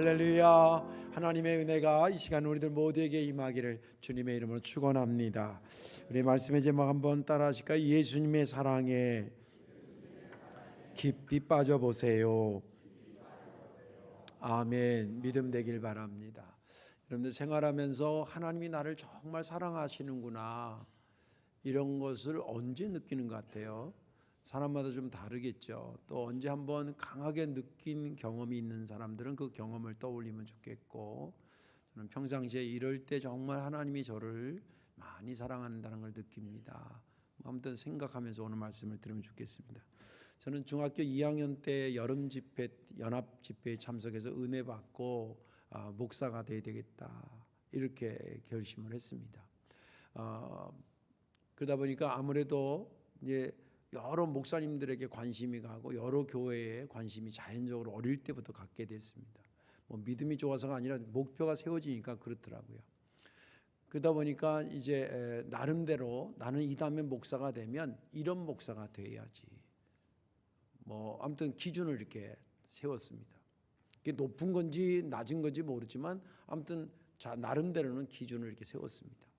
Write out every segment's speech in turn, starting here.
할렐루야. 하나님의 은혜가 이 시간 우리들 모두에게 임하기를 주님의 이름으로 축원합니다. 우리 말씀의 제목 한번 따라 하실까요? 예수님의 사랑에 깊이 빠져보세요. 아멘. 믿음 되길 바랍니다. 여러분들 생활하면서 하나님이 나를 정말 사랑하시는구나, 이런 것을 언제 느끼는 것 같아요? 사람마다 좀 다르겠죠. 또 언제 한번 강하게 느낀 경험이 있는 사람들은 그 경험을 떠올리면 좋겠고, 저는 평상시에 이럴 때 정말 하나님이 저를 많이 사랑한다는 걸 느낍니다. 아무튼 생각하면서 오늘 말씀을 들으면 좋겠습니다. 저는 중학교 2학년 때 여름 집회, 연합 집회에 참석해서 은혜 받고 목사가 돼야 되겠다, 이렇게 결심을 했습니다. 그러다 보니까 아무래도 이제 여러 목사님들에게 관심이 가고 여러 교회에 관심이 자연적으로 어릴 때부터 갖게 됐습니다. 뭐 믿음이 좋아서가 아니라 목표가 세워지니까 그렇더라고요. 그러다 보니까 이제 나름대로 나는 이 다음에 목사가 되면 이런 목사가 돼야지, 뭐 아무튼 기준을 이렇게 세웠습니다. 그게 높은 건지 낮은 건지 모르지만 아무튼 나름대로는 기준을 이렇게 세웠습니다.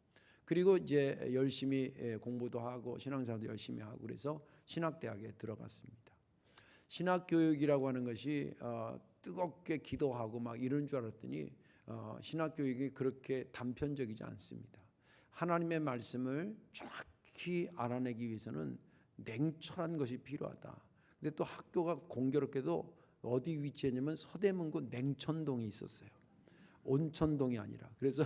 그리고 이제 열심히 공부도 하고 신앙생활도 열심히 하고 그래서 신학대학에 들어갔습니다. 신학교육이라고 하는 것이 뜨겁게 기도하고 막 이런 줄 알았더니 신학교육이 그렇게 단편적이지 않습니다. 하나님의 말씀을 정확히 알아내기 위해서는 냉철한 것이 필요하다. 근데 또 학교가 공교롭게도 어디 위치했냐면 서대문구 냉천동에 있었어요. 온천동이 아니라. 그래서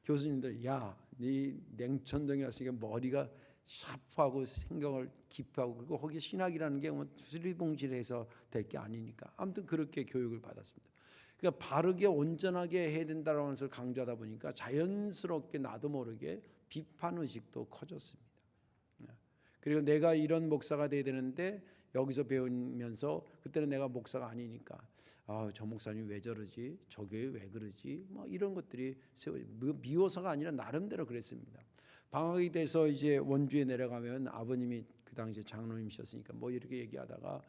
교수님들, 야, 네 냉천동에 왔으니까 머리가 샤프하고 생각을 깊하고, 그리고 거기 신학이라는 게 뭐 두리뭉실해서 될 게 아니니까 아무튼 그렇게 교육을 받았습니다. 그러니까 바르게 온전하게 해야 된다는 것을 강조하다 보니까 자연스럽게 나도 모르게 비판 의식도 커졌습니다. 그리고 내가 이런 목사가 돼야 되는데 여기서 배우면서 그때는 내가 목사가 아니니까 저 목사님 왜 저러지? 저 교회 왜 그러지? 뭐 이런 것들이 미워서가 아니라 나름대로 그랬습니다. 방학이 돼서 이제 원주에 내려가면 아버님이 그 당시에 장로님이셨으니까 뭐 이렇게 얘기하다가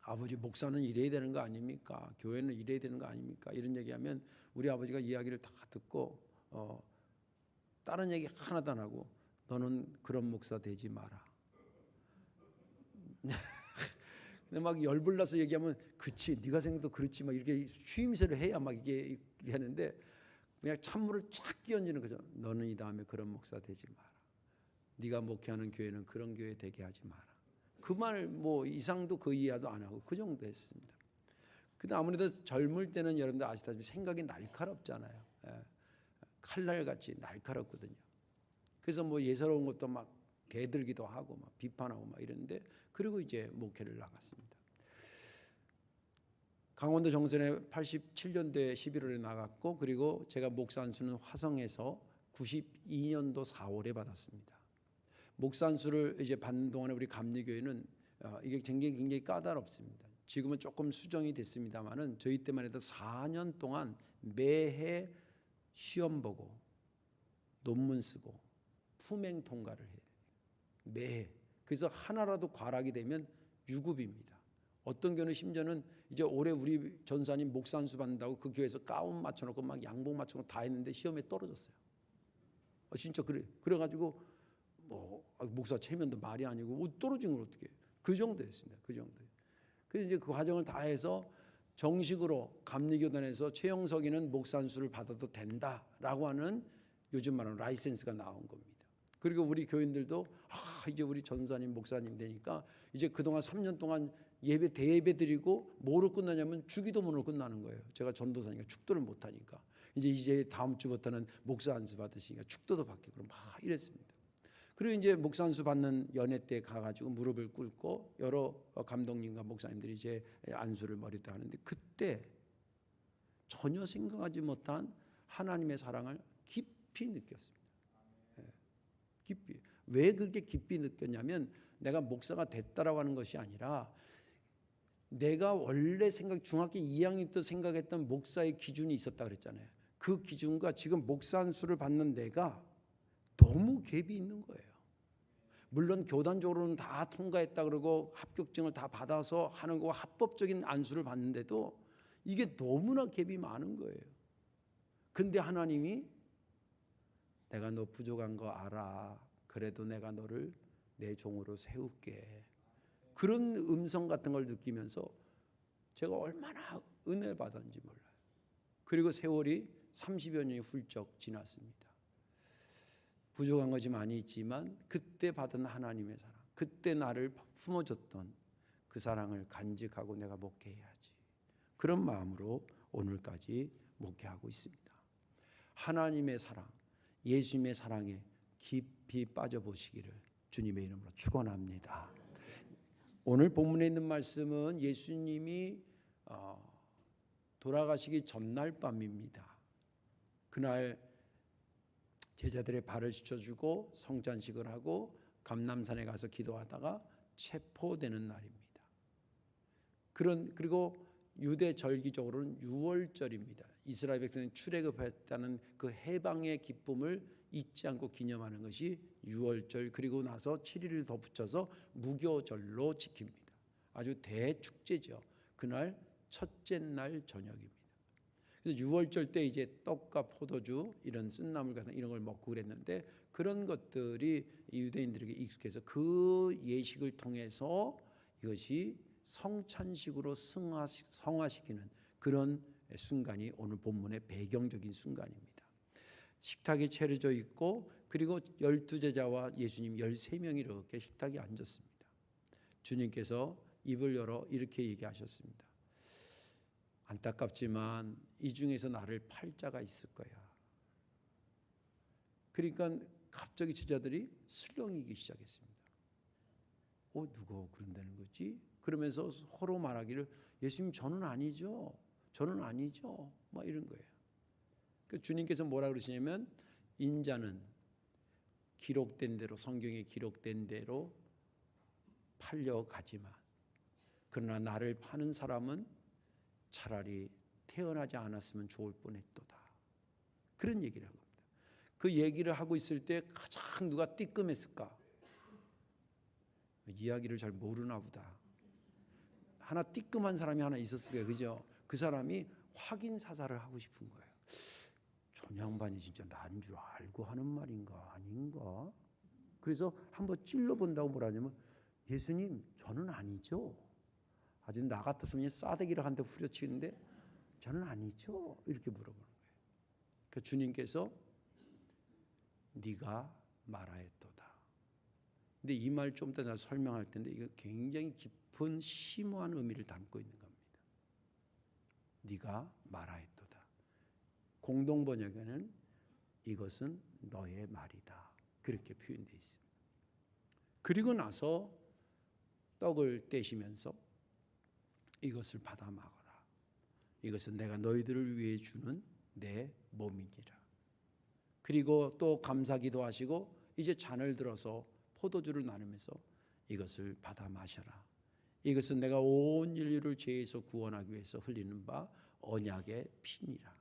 아버지, 목사는 이래야 되는 거 아닙니까? 교회는 이래야 되는 거 아닙니까? 이런 얘기하면 우리 아버지가 이야기를 다 듣고 다른 얘기 하나도 안 하고 너는 그런 목사 되지 마라. 근데 막 열불나서 얘기하면 그치, 네가 생각도 그렇지 막 이렇게 취임새를 해야 막 이게 하는데 그냥 찬물을 쫙 끼얹는 거죠. 너는 이 다음에 그런 목사 되지 마라. 네가 목회하는 교회는 그런 교회 되게 하지 마라. 그 말 뭐 이상도 그 이하도 안 하고 그 정도 했습니다. 근데 아무래도 젊을 때는 여러분들 아시다시피 생각이 날카롭잖아요. 칼날같이 날카롭거든요. 그래서 뭐 예사로운 것도 막 대들기도 하고 막 비판하고 막 이랬는데, 그리고 이제 목회를 나갔습니다. 강원도 정선에 87년도에 11월에 나갔고, 그리고 제가 목사 안수는 화성에서 92년도 4월에 받았습니다. 목사 안수를 이제 받는 동안에 우리 감리교회는 이게 굉장히 까다롭습니다. 지금은 조금 수정이 됐습니다만은 저희 때만 해도 4년 동안 매해 시험 보고 논문 쓰고 품행 통과를 해요. 매해. 그래서 하나라도 과락이 되면 유급입니다. 어떤 교회는 심지어는 이제 올해 우리 전사님 목사 안수 받는다고 그 교회에서 가운 맞춰놓고 막 양복 맞춰놓고 다 했는데 시험에 떨어졌어요. 진짜 그래. 그래가지고 뭐 목사 체면도 말이 아니고 떨어진 걸 어떻게? 그 정도였습니다. 그 정도. 그래서 이제 그 과정을 다 해서 정식으로 감리교단에서 최영석이는 목사 안수를 받아도 된다라고 하는 요즘 말하는 라이센스가 나온 겁니다. 그리고 우리 교인들도 이제 우리 전사님 목사님 되니까 이제 그동안 3년 동안 예배 대예배 드리고 뭐로 끝나냐면 주기도문으로 끝나는 거예요. 제가 전도사니까 축도를 못 하니까 이제 다음 주부터는 목사 안수 받으시니까 축도도 받게, 그럼 막 이랬습니다. 그리고 이제 목사 안수 받는 연회 때 가가지고 무릎을 꿇고 여러 감독님과 목사님들이 이제 안수를 머리다 하는데, 그때 전혀 생각하지 못한 하나님의 사랑을 깊이 느꼈습니다. 깊이. 왜 그렇게 깊이 느꼈냐면 내가 목사가 됐다라고 하는 것이 아니라 내가 원래 중학교 2학년 때 생각했던 목사의 기준이 있었다 그랬잖아요. 그 기준과 지금 목사 안수를 받는 내가 너무 갭이 있는 거예요. 물론 교단적으로는 다 통과했다 그러고 합격증을 다 받아서 하는 거 합법적인 안수를 받는데도 이게 너무나 갭이 많은 거예요. 근데 하나님이 내가 너 부족한 거 알아. 그래도 내가 너를 내 종으로 세울게. 그런 음성 같은 걸 느끼면서 제가 얼마나 은혜 받았는지 몰라요. 그리고 세월이 30여 년이 훌쩍 지났습니다. 부족한 것이 많이 있지만 그때 받은 하나님의 사랑, 그때 나를 품어줬던 그 사랑을 간직하고 내가 목회해야지. 그런 마음으로 오늘까지 목회하고 있습니다. 하나님의 사랑, 예수님의 사랑에 깊이 빠져보시기를 주님의 이름으로 축원합니다. 오늘 본문에 있는 말씀은 예수님이 돌아가시기 전날 밤입니다. 그날 제자들의 발을 씻어주고 성찬식을 하고 감람산에 가서 기도하다가 체포되는 날입니다. 그리고 유대 절기적으로는 유월절입니다. 이스라엘 백성이 출애굽했다는 그 해방의 기쁨을 잊지 않고 기념하는 것이 유월절, 그리고 나서 7일을 더 붙여서 무교절로 지킵니다. 아주 대축제죠. 그날 첫째 날 저녁입니다. 그래서 유월절 때 이제 떡과 포도주, 이런 쓴나물 같은 이런 걸 먹고 그랬는데, 그런 것들이 유대인들에게 익숙해서 그 예식을 통해서 이것이 성찬식으로 성화시키는 그런 순간이 오늘 본문의 배경적인 순간입니다. 식탁이 차려져 있고, 그리고 12제자와 예수님 13명이 이렇게 식탁에 앉았습니다. 주님께서 입을 열어 이렇게 얘기하셨습니다. 안타깝지만 이 중에서 나를 팔 자가 있을 거야. 그러니까 갑자기 제자들이 슬렁이기 시작했습니다. 누가 그런다는 거지? 그러면서 서로 말하기를, 예수님 저는 아니죠. 저는 아니죠. 막 이런 거예요. 그 주님께서 뭐라 그러시냐면, 인자는 기록된 대로, 성경에 기록된 대로 팔려가지만 그러나 나를 파는 사람은 차라리 태어나지 않았으면 좋을 뻔했도다. 그런 얘기를 하고 있습니다. 그 얘기를 하고 있을 때 가장 누가 띠끔했을까? 이야기를 잘 모르나 보다. 하나 띠끔한 사람이 하나 있었을 거예요. 그죠? 그 사람이 확인 사살을 하고 싶은 거예요. 저 양반이 진짜 난 줄 알고 하는 말인가 아닌가? 그래서 한번 찔러본다고 뭐라냐면, 예수님 저는 아니죠. 아주 나 같았으면 싸대기를 한 대 후려치는데 저는 아니죠. 이렇게 물어보는 거예요. 그 주님께서 네가 말하였도다. 근데 이 말 좀 더 설명할 텐데, 이거 굉장히 깊은 심오한 의미를 담고 있는 겁니다. 네가 말하였도다. 공동 번역에는 이것은 너의 말이다. 그렇게 표현되어 있습니다. 그리고 나서 떡을 떼시면서 이것을 받아 먹어라. 이것은 내가 너희들을 위해 주는 내 몸이니라. 그리고 또 감사기도 하시고 이제 잔을 들어서 포도주를 나누면서 이것을 받아 마셔라. 이것은 내가 온 인류를 죄에서 구원하기 위해서 흘리는 바 언약의 피니라.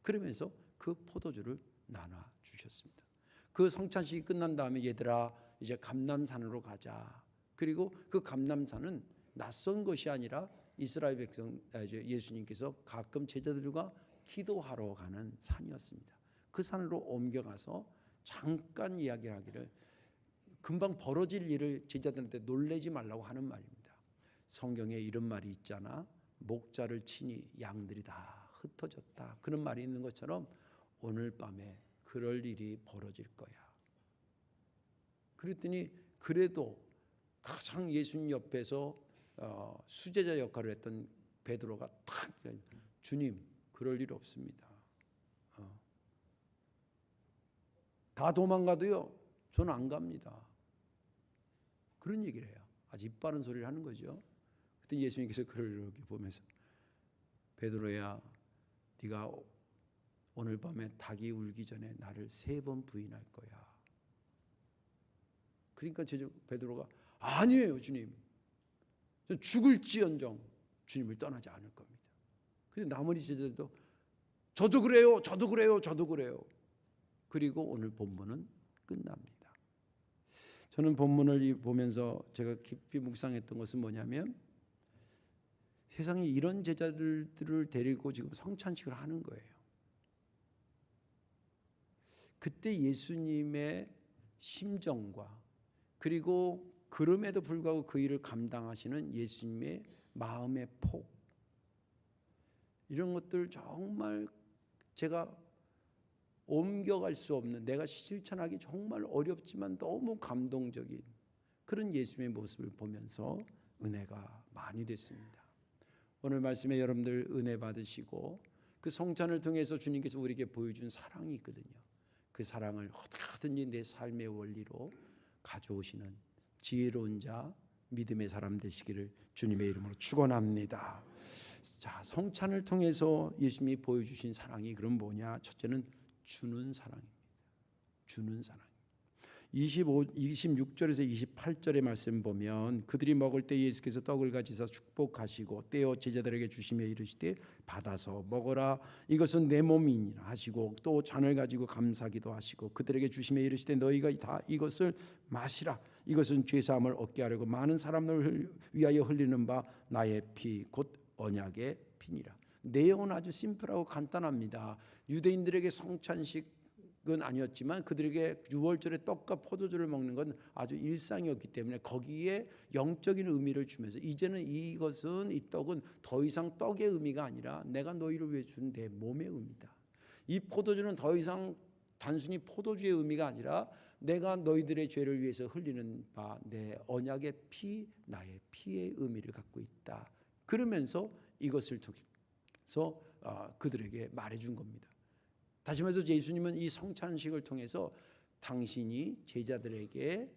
그러면서 그 포도주를 나눠 주셨습니다. 그 성찬식이 끝난 다음에 얘들아 이제 감람산으로 가자. 그리고 그 감람산은 낯선 것이 아니라 이스라엘 백성, 예수님께서 가끔 제자들과 기도하러 가는 산이었습니다. 그 산으로 옮겨가서 잠깐 이야기를 하기를, 금방 벌어질 일을 제자들한테 놀래지 말라고 하는 말입니다. 성경에 이런 말이 있잖아. 목자를 치니 양들이 다 흩어졌다. 그런 말이 있는 것처럼 오늘 밤에 그럴 일이 벌어질 거야. 그랬더니 그래도 가장 예수님 옆에서 수제자 역할을 했던 베드로가 탁, 주님 그럴 일 없습니다. 다 도망가도요 저는 안 갑니다. 그런 얘기를 해요. 아주 입 바른 소리를 하는 거죠. 그때 예수님께서 그를 이렇게 보면서, 베드로야 네가 오늘 밤에 닭이 울기 전에 나를 3번 부인할 거야. 그러니까 베드로가 아니에요 주님, 죽을지언정 주님을 떠나지 않을 겁니다. 근데 나머지 제자들도 저도 그래요, 저도 그래요, 저도 그래요. 그리고 오늘 본문은 끝납니다. 저는 본문을 보면서 제가 깊이 묵상했던 것은 뭐냐면, 세상에 이런 제자들을 데리고 지금 성찬식을 하는 거예요. 그때 예수님의 심정과 그리고 그럼에도 불구하고 그 일을 감당하시는 예수님의 마음의 폭, 이런 것들 정말 제가 옮겨갈 수 없는, 내가 실천하기 정말 어렵지만 너무 감동적인 그런 예수님의 모습을 보면서 은혜가 많이 됐습니다. 오늘 말씀에 여러분들 은혜 받으시고 그 성찬을 통해서 주님께서 우리에게 보여준 사랑이 있거든요. 그 사랑을 어떻게든지 내 삶의 원리로 가져오시는 지혜로운 자, 믿음의 사람 되시기를 주님의 이름으로 축원합니다. 자, 성찬을 통해서 예수님이 보여주신 사랑이 그럼 뭐냐? 첫째는 주는 사랑입니다. 주는 사랑. 26절에서 28절의 말씀 보면 그들이 먹을 때 예수께서 떡을 가지사 축복하시고 떼어 제자들에게 주시며 이르시되 받아서 먹어라, 이것은 내 몸이니라 하시고 또 잔을 가지고 감사기도 하시고 그들에게 주시며 이르시되 너희가 다 이것을 마시라, 이것은 죄사함을 얻게 하려고 많은 사람을 위하여 흘리는 바 나의 피 곧 언약의 피니라. 내용은 아주 심플하고 간단합니다. 유대인들에게 성찬식은 아니었지만 그들에게 유월절에 떡과 포도주를 먹는 건 아주 일상이었기 때문에 거기에 영적인 의미를 주면서 이제는 이것은, 이 떡은 더 이상 떡의 의미가 아니라 내가 너희를 위해 준 내 몸의 의미다. 이 포도주는 더 이상 단순히 포도주의 의미가 아니라 내가 너희들의 죄를 위해서 흘리는 바 내 언약의 피, 나의 피의 의미를 갖고 있다. 그러면서 이것을 통해서 그들에게 말해준 겁니다. 다시 말해서 예수님은 이 성찬식을 통해서 당신이 제자들에게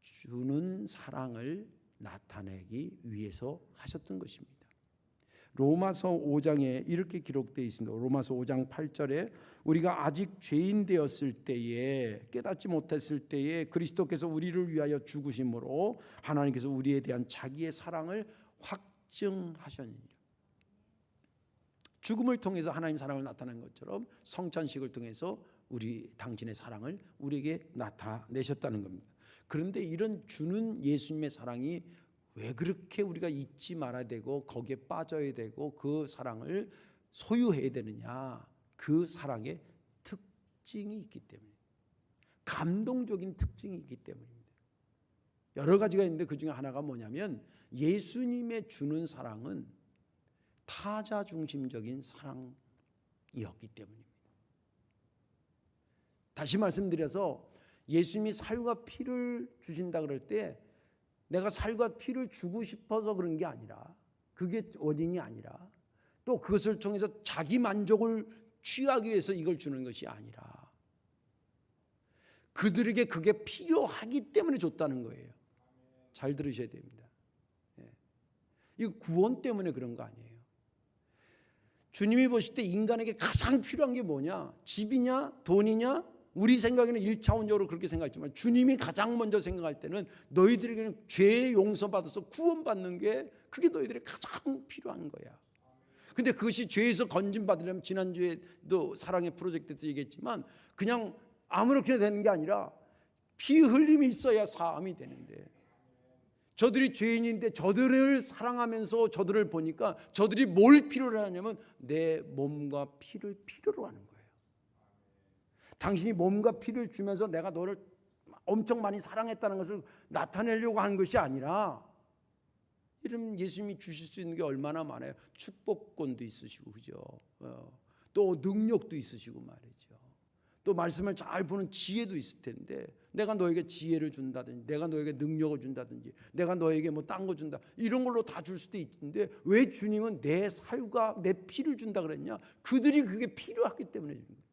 주는 사랑을 나타내기 위해서 하셨던 것입니다. 로마서 5장에 이렇게 기록되어 있습니다. 로마서 5장 8절에 우리가 아직 죄인 되었을 때에, 깨닫지 못했을 때에 그리스도께서 우리를 위하여 죽으심으로 하나님께서 우리에 대한 자기의 사랑을 확증하셨느니라. 죽음을 통해서 하나님 사랑을 나타낸 것처럼 성찬식을 통해서 당신의 사랑을 우리에게 나타내셨다는 겁니다. 그런데 이런 주는 예수님의 사랑이 왜 그렇게 우리가 잊지 말아야 되고 거기에 빠져야 되고 그 사랑을 소유해야 되느냐? 그 사랑의 특징이 있기 때문에, 감동적인 특징이 있기 때문입니다. 여러 가지가 있는데 그 중에 하나가 뭐냐면 예수님의 주는 사랑은 타자 중심적인 사랑이었기 때문입니다. 다시 말씀드려서 예수님이 살과 피를 주신다 그럴 때 내가 살과 피를 주고 싶어서 그런 게 아니라, 그게 원인이 아니라, 또 그것을 통해서 자기 만족을 취하기 위해서 이걸 주는 것이 아니라 그들에게 그게 필요하기 때문에 줬다는 거예요. 잘 들으셔야 됩니다. 이거 구원 때문에 그런 거 아니에요. 주님이 보실 때 인간에게 가장 필요한 게 뭐냐? 집이냐? 돈이냐? 우리 생각에는 1차원적으로 그렇게 생각했지만 주님이 가장 먼저 생각할 때는 너희들에게는 죄 용서받아서 구원받는 게, 그게 너희들의 가장 필요한 거야. 근데 그것이 죄에서 건진받으려면, 지난주에도 사랑의 프로젝트에서 얘기했지만 그냥 아무렇게나 되는 게 아니라 피 흘림이 있어야 사함이 되는데, 저들이 죄인인데 저들을 사랑하면서 저들을 보니까 저들이 뭘 필요로 하냐면 내 몸과 피를 필요로 하는 거예요. 당신이 몸과 피를 주면서 내가 너를 엄청 많이 사랑했다는 것을 나타내려고 하는 것이 아니라, 이런 예수님이 주실 수 있는 게 얼마나 많아요. 축복권도 있으시고, 그죠? 또 능력도 있으시고 말이죠. 또 말씀을 잘 보는 지혜도 있을 텐데, 내가 너에게 지혜를 준다든지, 내가 너에게 능력을 준다든지, 내가 너에게 뭐 딴 거 준다, 이런 걸로 다 줄 수도 있는데 왜 주님은 내 살과 내 피를 준다 그랬냐? 그들이 그게 필요하기 때문에 주는 거예요.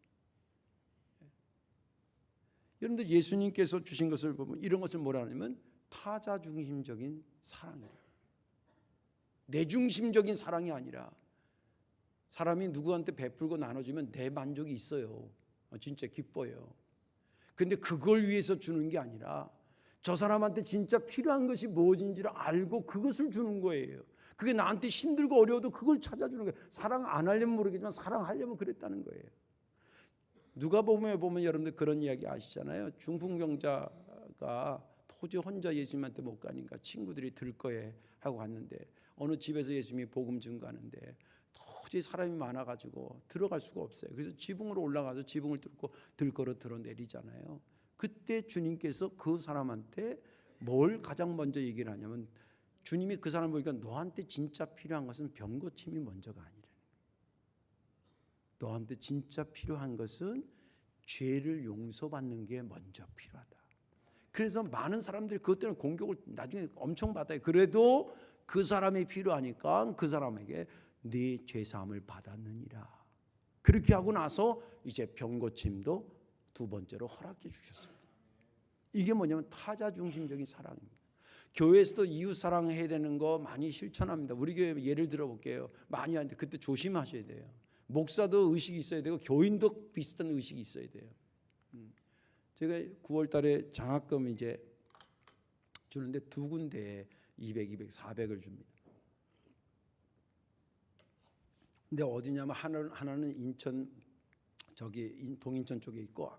여러분들, 예수님께서 주신 것을 보면 이런 것을 뭐라 하냐면 타자 중심적인 사랑이에요. 내 중심적인 사랑이 아니라, 사람이 누구한테 베풀고 나눠주면 내 만족이 있어요. 진짜 기뻐요. 근데 그걸 위해서 주는 게 아니라 저 사람한테 진짜 필요한 것이 무엇인지를 알고 그것을 주는 거예요. 그게 나한테 힘들고 어려워도 그걸 찾아주는 거예요. 사랑 안 하려면 모르겠지만 사랑하려면 그랬다는 거예요. 누가복음에 보면 여러분들 그런 이야기 아시잖아요. 중풍병자가 도저히 혼자 예수님한테 못 가니까 친구들이 들 거에 하고 갔는데 어느 집에서 예수님이 복음 증거하는데 도저히 사람이 많아가지고 들어갈 수가 없어요. 그래서 지붕으로 올라가서 지붕을 뚫고 들걸어 들어내리잖아요. 그때 주님께서 그 사람한테 뭘 가장 먼저 얘기를 하냐면 주님이 그 사람을 보니까 너한테 진짜 필요한 것은 병고침이 먼저가 아니라 너한테 진짜 필요한 것은 죄를 용서받는 게 먼저 필요하다. 그래서 많은 사람들이 그것 때문에 공격을 나중에 엄청 받아요. 그래도 그 사람이 필요하니까 그 사람에게 네 죄사함을 받았느니라. 그렇게 하고 나서 이제 병고침도 두 번째로 허락해 주셨습니다. 이게 뭐냐면 타자 중심적인 사랑입니다. 교회에서도 이웃 사랑해야 되는 거 많이 실천합니다. 우리 교회 예를 들어볼게요. 많이 하는데 그때 조심하셔야 돼요. 목사도 의식이 있어야 되고 교인도 비슷한 의식이 있어야 돼요. 제가 9월 달에 장학금 이제 주는데 두 군데에 200, 400을 줍니다. 근데 어디냐면 하나는 인천 저기 동인천 쪽에 있고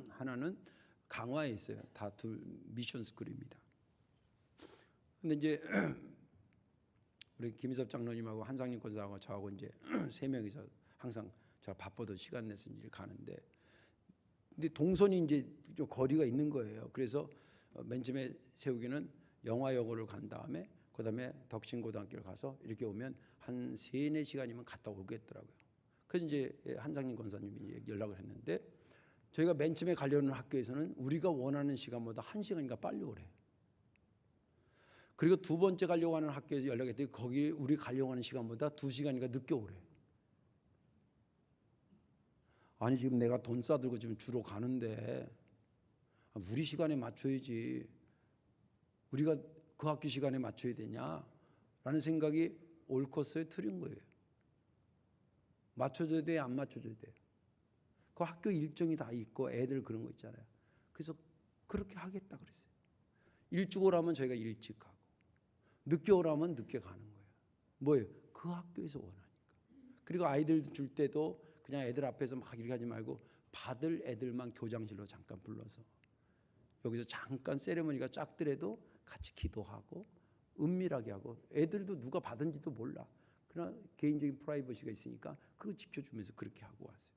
하나는 강화에 있어요. 다 둘 미션 스쿨입니다. 근데 이제 우리 김희섭 장로님하고 한상님 권사하고 저하고 이제 세 명이서 항상 제가 바빠도 시간 내서 이제 가는데, 근데 동선이 이제 좀 거리가 있는 거예요. 그래서 맨 처음에 세우기는 영화여고를 간 다음에 그다음에 덕신고등학교를 가서 이렇게 오면 한 3-4시간이면 갔다 오겠더라고요. 그래서 이제 한상님 권사님이 연락을 했는데 저희가 맨 처음에 가려는 학교에서는 우리가 원하는 시간보다 1시간인가 빨리 오래. 그리고 두 번째 가려고 하는 학교에서 연락했더니 거기 우리 가려고 하는 시간보다 2시간인가 늦게 오래. 아니 지금 내가 돈 싸들고 지금 주로 가는데 우리 시간에 맞춰야지. 우리가 그 학교 시간에 맞춰야 되냐라는 생각이 옳겠어요, 틀린 거예요. 맞춰줘야 돼, 안 맞춰줘야 돼. 그 학교 일정이 다 있고 애들 그런 거 있잖아요. 그래서 그렇게 하겠다 그랬어요. 일찍 오라면 저희가 일찍 가고 늦게 오라면 늦게 가는 거예요. 뭐예요? 그 학교에서 원하니까. 그리고 아이들 줄 때도 그냥 애들 앞에서 막 이렇게 하지 말고 받을 애들만 교장실로 잠깐 불러서 여기서 잠깐 세레머니가 작더라도 같이 기도하고 은밀하게 하고 애들도 누가 받은지도 몰라. 그러나 개인적인 프라이버시가 있으니까 그거 지켜주면서 그렇게 하고 왔어요.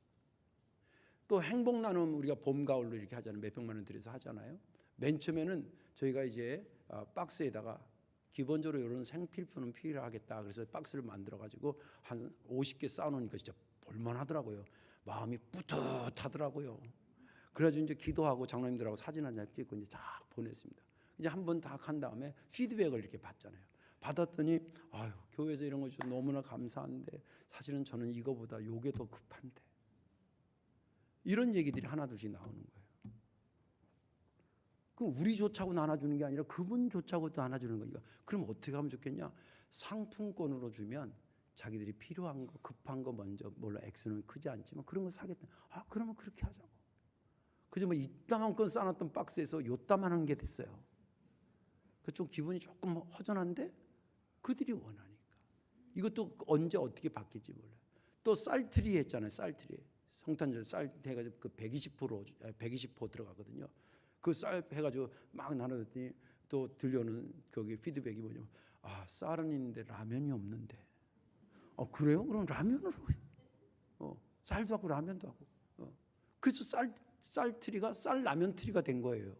또 행복 나눔 우리가 봄 가을로 이렇게 하잖아요. 몇백만 원 들여서 하잖아요. 맨 처음에는 저희가 이제 박스에다가 기본적으로 이런 생필품은 필요하겠다. 그래서 박스를 만들어 가지고 한 50개 쌓아놓으니까 진짜 볼만하더라고요. 마음이 뿌듯하더라고요. 그래가지고 이제 기도하고 장로님들하고 사진 한 장 찍고 이제 쫙 보냈습니다. 이제 한 번 다 한 다음에 피드백을 이렇게 받잖아요. 받았더니 아유 교회에서 이런 거 주셔서 너무나 감사한데 사실은 저는 이거보다 요게 더 급한데 이런 얘기들이 하나둘씩 나오는 거예요. 그럼 우리 좋자고 나눠주는 게 아니라 그분 좋자고도 나눠주는 거니까 그럼 어떻게 하면 좋겠냐? 상품권으로 주면 자기들이 필요한 거 급한 거 먼저 물론 액수는 크지 않지만 그런 거 사겠다. 아 그러면 그렇게 하자고. 그죠? 뭐 이따만큼 쌓아놨던 박스에서 요따만한 게 됐어요. 그 좀 기분이 조금 허전한데 그들이 원하니까. 이것도 언제 어떻게 바뀔지 몰라요. 또 쌀트리 했잖아요. 쌀트리. 성탄절 쌀 해가지고 그 120% 들어가거든요. 그 쌀 해가지고 막 나눠줬더니 또 들려오는 거기 피드백이 뭐냐면 아 쌀은 있는데 라면이 없는데. 그래요? 그럼 라면으로 쌀도 하고 라면도 하고. 그래서 쌀트리가 쌀 라면 트리가 된 거예요.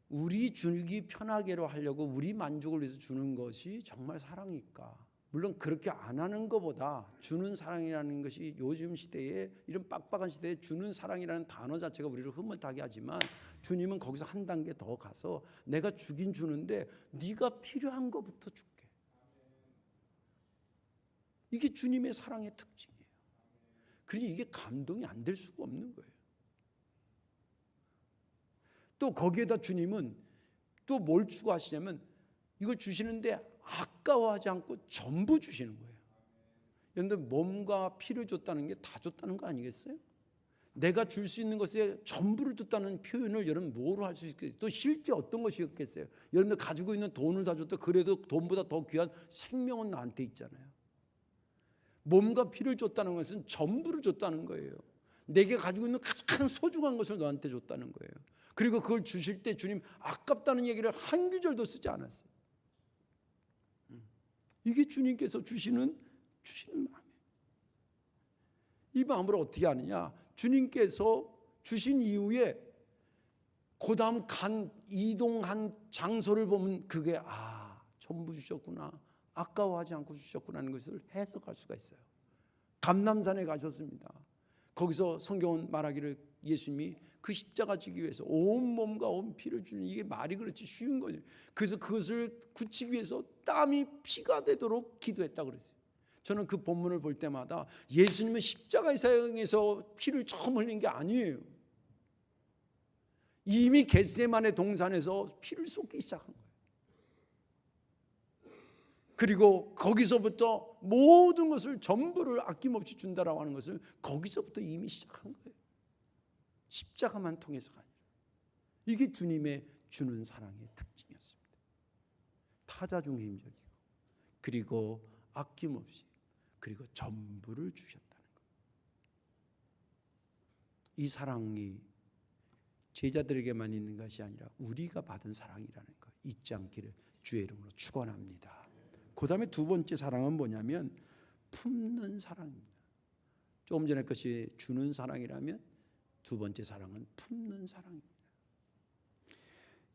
우리 주기 편하게로 하려고 우리 만족을 위해서 주는 것이 정말 사랑일까? 물론 그렇게 안 하는 것보다 주는 사랑이라는 것이 요즘 시대에 이런 빡빡한 시대에 주는 사랑이라는 단어 자체가 우리를 흐뭇하게 하지만 주님은 거기서 한 단계 더 가서 내가 주긴 주는데 네가 필요한 것부터 줄게. 이게 주님의 사랑의 특징이에요. 그러니 이게 감동이 안 될 수가 없는 거예요. 또 거기에다 주님은 또 뭘 추구하시냐면 이걸 주시는데 아까워하지 않고 전부 주시는 거예요. 여러분들 몸과 피를 줬다는 게 다 줬다는 거 아니겠어요? 내가 줄 수 있는 것에 전부를 줬다는 표현을 여러분 뭐로 할 수 있겠어요? 또 실제 어떤 것이었겠어요? 여러분들 가지고 있는 돈을 다 줬다 그래도 돈보다 더 귀한 생명은 나한테 있잖아요. 몸과 피를 줬다는 것은 전부를 줬다는 거예요. 내게 가지고 있는 가장 소중한 것을 너한테 줬다는 거예요. 그리고 그걸 주실 때 주님 아깝다는 얘기를 한 구절도 쓰지 않았어요. 이게 주님께서 주시는 마음이에요. 이 마음을 어떻게 아느냐? 주님께서 주신 이후에 그 다음 이동한 장소를 보면 그게 전부 주셨구나, 아까워하지 않고 주셨구나 하는 것을 해석할 수가 있어요. 감람산에 가셨습니다. 거기서 성경은 말하기를 예수님이 그 십자가 지기 위해서 온 몸과 온 피를 주는, 이게 말이 그렇지 쉬운 거예요. 그래서 그것을 굳히기 위해서 땀이 피가 되도록 기도했다고 그랬어요. 저는 그 본문을 볼 때마다 예수님은 십자가의 사형에서 피를 처음 흘린 게 아니에요. 이미 겟세마네 동산에서 피를 쏟기 시작한 거예요. 그리고 거기서부터 모든 것을 전부를 아낌없이 준다라고 하는 것을 거기서부터 이미 시작한 거예요. 십자가만 통해서가 아니라. 이게 주님의 주는 사랑의 특징이었습니다. 타자중행적이고, 그리고 아낌없이, 그리고 전부를 주셨다는 것. 이 사랑이 제자들에게만 있는 것이 아니라 우리가 받은 사랑이라는 것 잊지 않기를 주의 이름으로 축원합니다. 그 다음에 두 번째 사랑은 뭐냐면 품는 사랑입니다. 조금 전에 것이 주는 사랑이라면 두 번째 사랑은 품는 사랑입니다.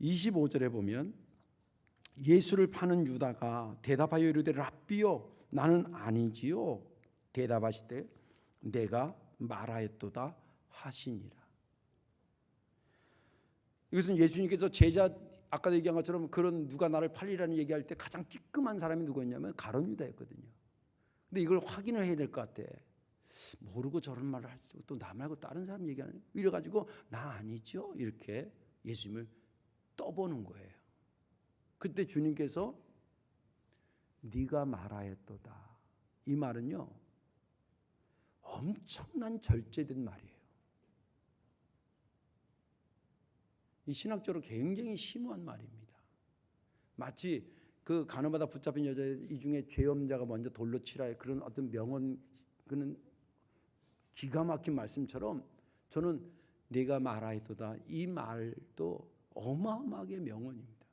25절에 보면 예수를 파는 유다가 대답하여 이르되 랍비요 나는 아니지요. 대답하시되 내가 말하였도다 하시니라. 이것은 예수님께서 제자, 아까도 얘기한 것처럼 그런 누가 나를 팔리라는 얘기할 때 가장 끼끔한 사람이 누구였냐면 가룟 유다였거든요. 근데 이걸 확인을 해야 될 것 같아. 모르고 저런 말을 할 수, 또 나 말고 다른 사람 얘기하는, 이래가지고 나 아니죠 이렇게 예수님을 떠보는 거예요. 그때 주님께서 네가 말하였도다, 이 말은요 엄청난 절제된 말이에요. 이 신학적으로 굉장히 심오한 말입니다. 마치 그 가늠하다 붙잡힌 여자 이 중에 죄 없는 자가 먼저 돌로 치라의 그런 어떤 명언, 그는 기가 막힌 말씀처럼 저는 네가 말하였도다 이 말도 어마어마하게 명언입니다.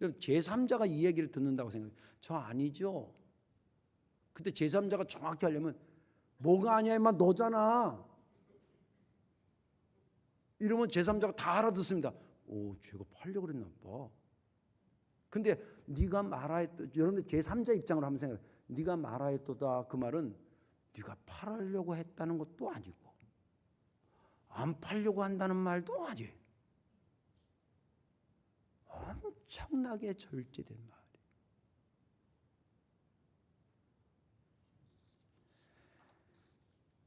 제3자가 이 얘기를 듣는다고 생각해요. 저 아니죠. 그때 제3자가 정확히 하려면 뭐가 아니야 임마 너잖아 이러면 제3자가 다 알아듣습니다. 오, 쟤가 팔려고 그랬나 봐. 근데 네가 말하였다, 여러분들 제3자 입장으로 한번 생각해. 네가 말하였도다 그 말은 네가 팔으려고 했다는 것도 아니고 안 팔려고 한다는 말도 아니에요. 엄청나게 절제된 말.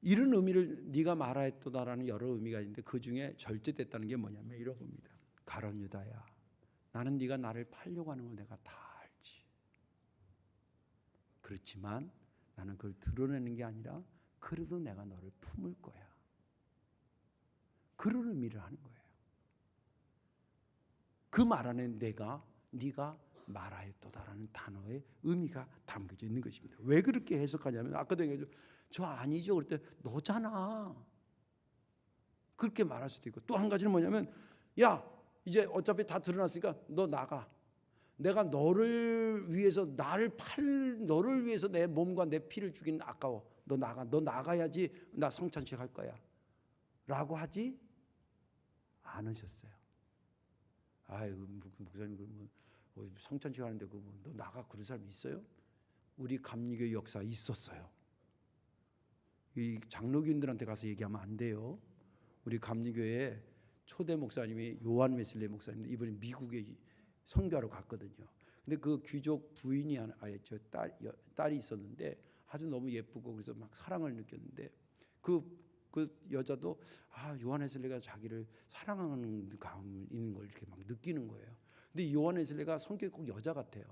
이런 의미를 네가 말하였도다라는 여러 의미가 있는데 그 중에 절제됐다는 게 뭐냐면 이런 겁니다. 가룟 유다야, 나는 네가 나를 팔려고 하는 걸 내가 다 알지. 그렇지만 나는 그걸 드러내는 게 아니라 그래도 내가 너를 품을 거야. 그런 의미를 하는 거예요. 그 말 안에 네가 말하였도다라는 단어의 의미가 담겨져 있는 것입니다. 왜 그렇게 해석하냐면 아까도 얘기했죠. 저 아니죠. 그럴 때 너잖아. 그렇게 말할 수도 있고 또 한 가지는 뭐냐면 야 이제 어차피 다 드러났으니까 너 나가. 내가 너를 위해서 너를 위해서 내 몸과 내 피를 주기는 아까워. 너 나가. 너 나가야지 나 성찬식 할 거야. 라고 하지 않으셨어요. 아유 목사님 성찬식 하는데 너 나가 그런 사람 있어요? 우리 감리교 역사 있었어요. 이 장로교인들한테 가서 얘기하면 안 돼요. 우리 감리교회 초대 목사님이 요한 웨슬리 목사님, 이번에 미국에 선교하러 갔거든요. 근데 그 귀족 부인이 저 딸이 있었는데 아주 너무 예쁘고 그래서 막 사랑을 느꼈는데 그 여자도 요한 웨슬리가 자기를 사랑하는 가운데 있는 걸 이렇게 막 느끼는 거예요. 근데 요한 웨슬리가 성격이 꼭 여자 같아요.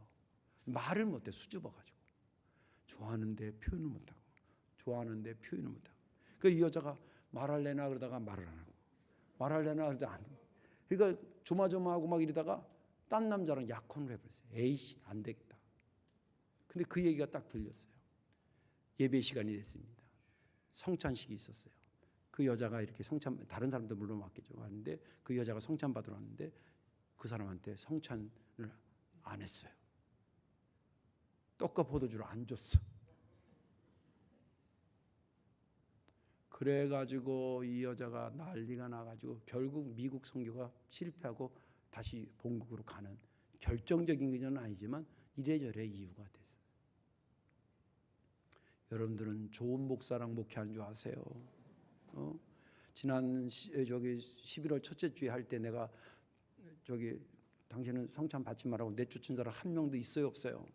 말을 못해 수줍어가지고 좋아하는데 표현을 못하고 좋아하는데 표현을 못하고 그 이 여자가 말할래나 그러다가 말을 안 하고 말할래나 그러다가 안 하고 그러니까 조마조마하고 막 이러다가 딴 남자랑 약혼을 해버렸어요. 에이씨 안 되겠다. 근데 그 얘기가 딱 들렸어요. 예배 시간이 됐습니다. 성찬식이 있었어요. 그 여자가 이렇게 다른 사람도 물론 왔겠죠. 왔는데 그 여자가 성찬 받으러 왔는데 그 사람한테 성찬을 안 했어요. 떡과 포도주를 안 줬어. 그래가지고 이 여자가 난리가 나가지고 결국 미국 선교가 실패하고 다시 본국으로 가는 결정적인 건 아니지만 이래저래 이유가 됐어요. 여러분들은 좋은 목사랑 목회하는 줄 아세요? 지난 11월 첫째 주에 할 때 내가 당신은 성찬 받지 말라고 내쫓은 사람 한 명도 있어요, 없어요?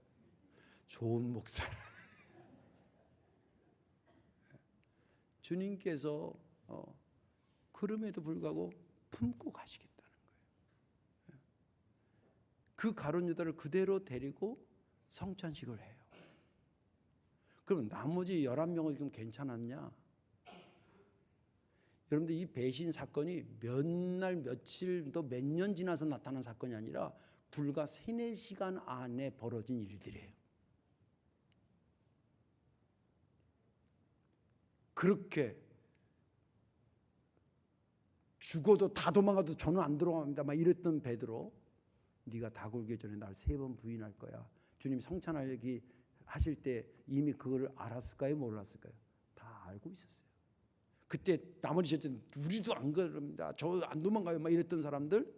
좋은 목사. 주님께서 그럼에도 불구하고 품고 가시겠다는 거예요. 그 가룟 유다를 그대로 데리고 성찬식을 해요. 그럼 나머지 11명은 그럼 괜찮았냐? 여러분들 이 배신 사건이 몇 날 며칠 또 몇 년 지나서 나타난 사건이 아니라 불과 3-4시간 안에 벌어진 일들이에요. 그렇게 죽어도 다 도망가도 저는 안 들어갑니다 막 이랬던 베드로, 네가 다 굴기 전에 날 3번 부인할 거야. 주님 성찬하기 하실 때 이미 그걸 알았을까요? 몰랐을까요? 다 알고 있었어요. 그때 나머지 우리도 안 그럽니다. 저 안 도망가요 막 이랬던 사람들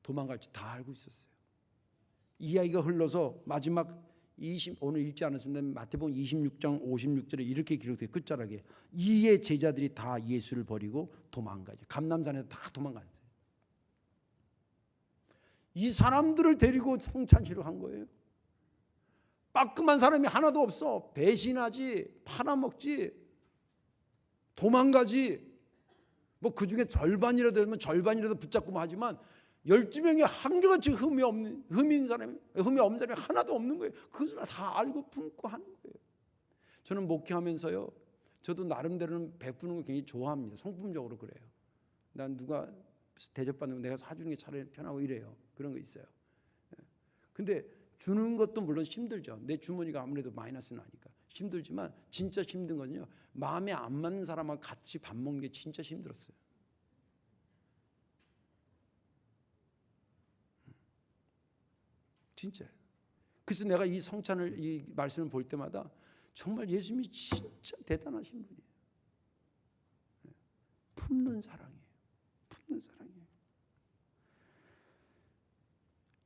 도망갈지 다 알고 있었어요. 이야기가 흘러서 마지막 오늘 읽지 않았습니다. 마태복음 26장 56절에 이렇게 기록돼요. 끝자락에 이에 제자들이 다 예수를 버리고 도망가죠. 감람산에서 다 도망갔어요. 이 사람들을 데리고 성찬식을 한 거예요. 빠끔한 사람이 하나도 없어. 배신하지, 팔아먹지, 도망가지. 뭐 그 중에 절반이라도 되면 절반이라도 붙잡고 하지만 12명이 한결같이 흠이 없는 사람이 하나도 없는 거예요. 그것을 다 알고 품고 하는 거예요. 저는 목회하면서요, 저도 나름대로는 베푸는 걸 굉장히 좋아합니다. 성품적으로 그래요. 난 누가 대접받는 거 내가 사주는 게 차라리 편하고 이래요. 그런 거 있어요. 근데 주는 것도 물론 힘들죠. 내 주머니가 아무래도 마이너스 나니까 힘들지만 진짜 힘든 거는요, 마음에 안 맞는 사람하고 같이 밥 먹는 게 진짜 힘들었어요. 진짜요. 그래서 내가 이 성찬을, 이 말씀을 볼 때마다 정말 예수님이 진짜 대단하신 분이에요. 품는 사랑이에요. 품는 사랑이에요.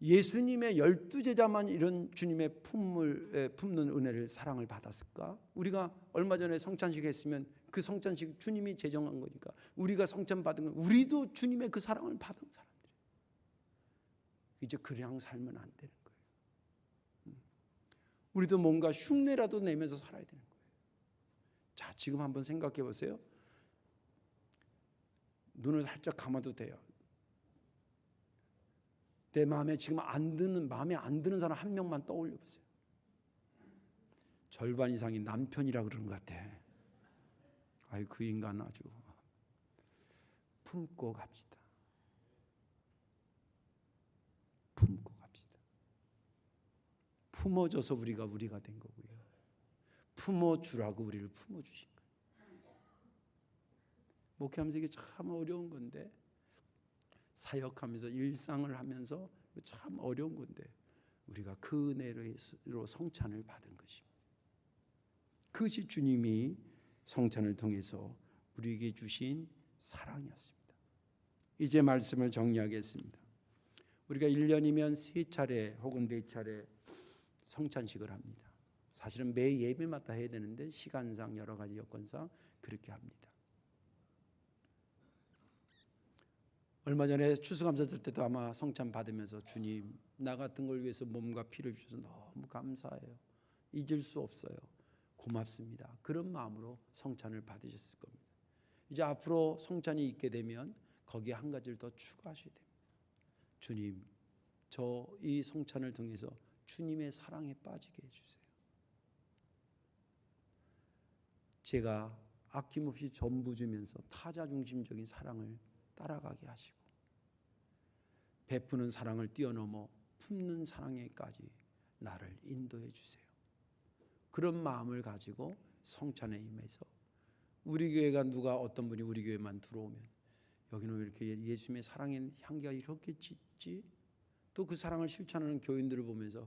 예수님의 12제자만 이런 주님의 품는 은혜를, 사랑을 받았을까? 우리가 얼마 전에 성찬식 했으면 그 성찬식 주님이 제정한 거니까 우리가 성찬 받은 건 우리도 주님의 그 사랑을 받은 사람들이에요. 이제 그냥 살면 안 되는 거예요. 우리도 뭔가 흉내라도 내면서 살아야 되는 거예요. 자, 지금 한번 생각해 보세요. 눈을 살짝 감아도 돼요. 내 마음에 지금 마음에 안 드는 사람 한 명만 떠올려 보세요. 절반 이상이 남편이라 그러는 것 같아. 아이, 그 인간 아주 품고 갑시다. 품고 갑시다. 품어줘서 우리가 된 거고요. 품어주라고 우리를 품어주신 거예요. 목회하면서 이게 참 어려운 건데, 사역하면서 일상을 하면서 참 어려운 건데 우리가 그 은혜로 성찬을 받은 것입니다. 그것이 주님이 성찬을 통해서 우리에게 주신 사랑이었습니다. 이제 말씀을 정리하겠습니다. 우리가 1년이면 3차례 혹은 4차례 성찬식을 합니다. 사실은 매 예배마다 해야 되는데 시간상 여러 가지 여건상 그렇게 합니다. 얼마 전에 추수감사 들 때도 아마 성찬 받으면서 주님, 나 같은 걸 위해서 몸과 피를 주셔서 너무 감사해요. 잊을 수 없어요. 고맙습니다. 그런 마음으로 성찬을 받으셨을 겁니다. 이제 앞으로 성찬이 있게 되면 거기에 한 가지를 더 추가하셔야 됩니다. 주님, 저 이 성찬을 통해서 주님의 사랑에 빠지게 해주세요. 제가 아낌없이 전부 주면서 타자 중심적인 사랑을 따라가게 하시고 베푸는 사랑을 뛰어넘어 품는 사랑에까지 나를 인도해 주세요. 그런 마음을 가지고 성찬에 임해서 우리 교회가 누가 어떤 분이 우리 교회만 들어오면 여기는 왜 이렇게 예수님의 사랑의 향기가 이렇게 짙지? 또 그 사랑을 실천하는 교인들을 보면서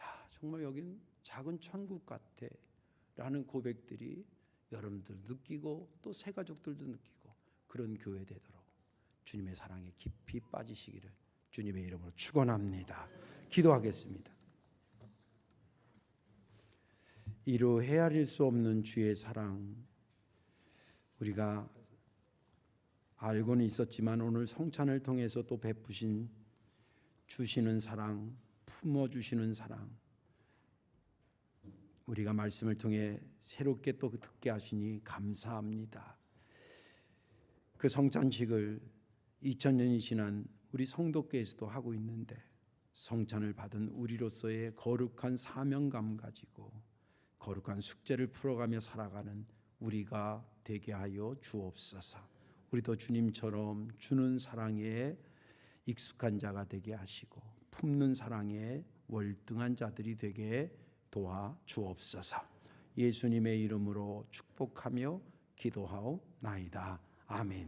야, 정말 여긴 작은 천국 같아 라는 고백들이 여러분들 느끼고 또 새 가족들도 느끼고 그런 교회 되도록 주님의 사랑에 깊이 빠지시기를 주님의 이름으로 축원합니다. 기도하겠습니다. 이루 헤아릴 수 없는 주의 사랑, 우리가 알고는 있었지만 오늘 성찬을 통해서 또 베푸신 주시는 사랑, 품어주시는 사랑, 우리가 말씀을 통해 새롭게 또 듣게 하시니 감사합니다. 그 성찬식을 2000년이 지난 우리 성도교회에서도 하고 있는데 성찬을 받은 우리로서의 거룩한 사명감 가지고 거룩한 숙제를 풀어가며 살아가는 우리가 되게 하여 주옵소서. 우리도 주님처럼 주는 사랑에 익숙한 자가 되게 하시고 품는 사랑에 월등한 자들이 되게 도와 주옵소서. 예수님의 이름으로 축복하며 기도하옵나이다. 아멘.